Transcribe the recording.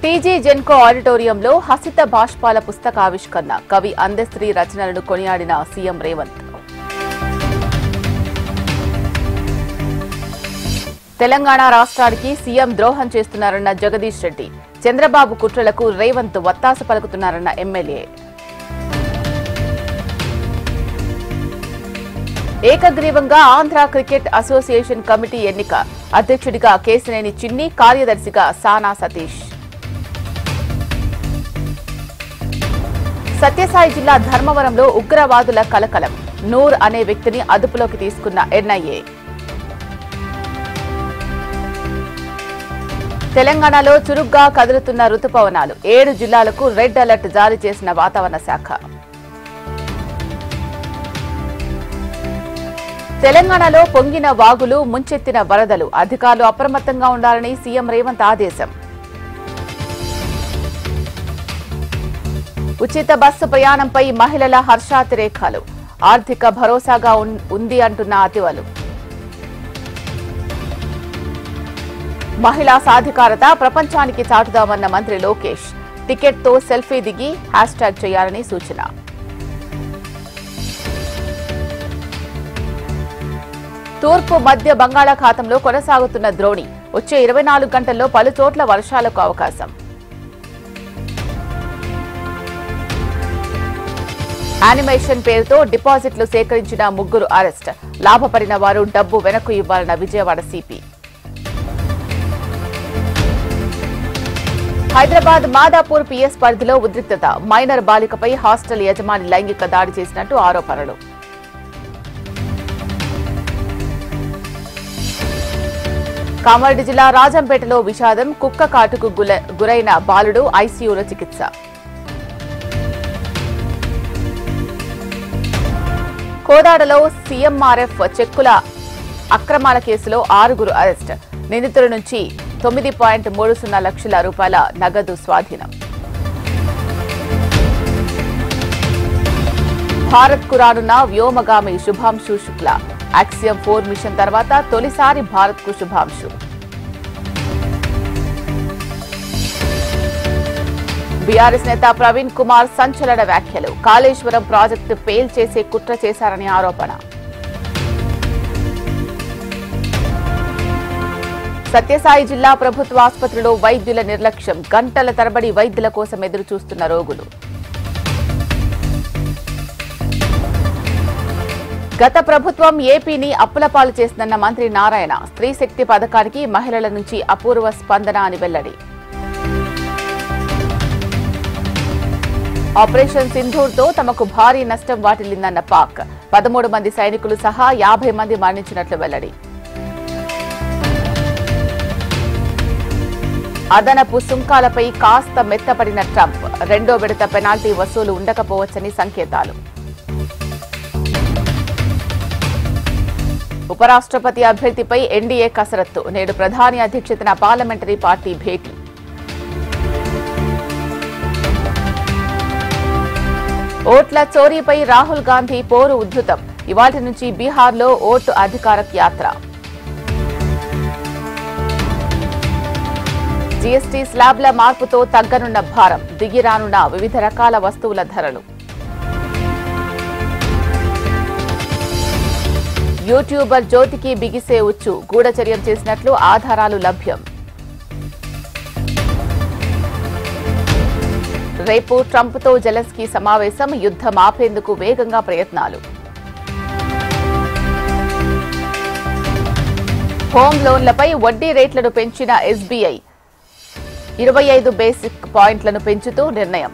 TG Genco ఆడిటోరియంలో హసిత భాష్పాల పుస్తకావిష్కరణ కవి అందశ్రీ రచనలను కొనియాడిన సీఎం రేవంత్. తెలంగాణ రాష్ట్రానికి సీఎం ద్రోహం చేస్తున్నారన్న జగదీష్ రెడ్డి. చంద్రబాబు కుట్రలకు రేవంత్ వత్తాసు పలుకుతున్నారన్న ఎమ్మెల్యే. ఏకగ్రీవంగా ఆంధ్ర క్రికెట్ అసోసియేషన్ కమిటీ ఎన్నిక. అధ్యక్షుడిగా కేశినేని చిన్ని, కార్యదర్శిగా సానా సతీష్. సత్యసాయి జిల్లా ధర్మవరంలో ఉగ్రవాదుల కలకలం. నూర్ అనే వ్యక్తిని అదుపులోకి తీసుకున్న ఎన్ఐఏ. తెలంగాణలో చురుగ్గా కదులుతున్న రుతుపవనాలు. 7 జిల్లాలకు రెడ్ అలర్ట్ జారీ చేసిన వాతావరణ శాఖ. తెలంగాణలో పొంగిన వాగులు, ముంచెత్తిన వరదలు. అధికారులు అప్రమత్తంగా ఉండాలని సీఎం రేవంత్ ఆదేశం. ఉచిత బస్సు ప్రయాణంపై మహిళల హర్షాతిరేకాలు. ఆర్థిక భరోసాగా ఉంది అంటున్న అతివలు. మహిళా సాధికారత ప్రపంచానికి చాటుదామన్న మంత్రి లోకేష్. టికెట్తో సెల్ఫీ దిగి హ్యాష్ట్యాగ్ చేయాలని సూచన. తూర్పు మధ్య బంగాళాఖాతంలో కొనసాగుతున్న ద్రోణి. వచ్చే 24 గంటల్లో పలు చోట్ల వర్షాలకు అవకాశం. యానిమేషన్ పేరుతో డిపాజిట్లు సేకరించిన 3 అరెస్ట్. లాభపడిన వారు డబ్బు వెనక్కు ఇవ్వాలన్న విజయవాడ సిపి. హైదరాబాద్ మాదాపూర్ పిఎస్ పరిధిలో ఉద్రిక్తత. మైనర్ బాలికపై హాస్టల్ యజమాని లైంగిక దాడి చేసినట్టు ఆరోపణలు. కామారెడ్డి జిల్లా రాజంపేటలో విషాదం. కుక్క కాటుకు గురైన బాలుడు ఐసీయూలో చికిత్స. కోదాడలో సీఎంఆర్ఎఫ్ చెక్కుల అక్రమాల కేసులో 6 అరెస్ట్. నిందితుల నుంచి 9.30 లక్షల రూపాయల నగదు స్వాధీనం. భారత్ కు రానున్న వ్యోమగామి శుభాంశు శుక్లా. యాక్సియం 4 మిషన్ తర్వాత తొలిసారి భారత్ కు శుభాంశు. బీఆర్ఎస్ నేత ప్రవీణ్ కుమార్ సంచలన వ్యాఖ్యలు. కాళేశ్వరం ప్రాజెక్టు ఫెయిల్ చేసే కుట్ర చేశారని ఆరోపణ. సత్యసాయి జిల్లా ప్రభుత్వ ఆసుపత్రిలో వైద్యుల నిర్లక్ష్యం. గంటల తరబడి వైద్యుల కోసం ఎదురు చూస్తున్న రోగులు. గత ప్రభుత్వం ఏపీని అప్పులపాలు చేసిందన్న మంత్రి నారాయణ. స్త్రీ శక్తి పథకానికి మహిళల నుంచి అపూర్వ స్పందన అని వెల్లడి. ఆపరేషన్ సింధూర్తో తమకు భారీ నష్టం వాటిల్లిందన్న పాక్. 13 మంది సైనికులు సహా 50 మంది మరణించినట్లు వెల్లడి. అదనపు సుంకాలపై కాస్త మెత్తపడిన ట్రంప్. 2వ విడత పెనాల్టీ వసూలు ఉండకపోవచ్చని సంకేతాలు. ఉపరాష్ట్రపతి అభ్యర్థిపై ఎన్డీఏ కసరత్తు. నేడు ప్రధాని అధ్యక్షతన పార్లమెంటరీ పార్టీ భేటీ. ఓట్ల చోరీపై రాహుల్ గాంధీ పోరు ఉద్ధృతం. ఇవాళ్టి నుంచి బీహార్లో ఓటు అధికారక్ యాత్ర. జీఎస్టీ స్లాబ్ల మార్పుతో తగ్గనున్న భారం. దిగిరానున్న వివిధ రకాల వస్తువుల ధరలు. యూట్యూబర్ జ్యోతికి బిగిసే ఉచ్చు. గూఢచర్యం చేసినట్లు ఆధారాలు లభ్యం. రేపు ట్రంప్తో జెలెన్స్కీ సమావేశం. యుద్ధం ఆపేందుకు వేగంగా ప్రయత్నాలు. హోం లోన్లపై వడ్డీ రేట్లను పెంచిన ఎస్బీఐ. 25 బేసిక్ పాయింట్లను పెంచుతూ నిర్ణయం.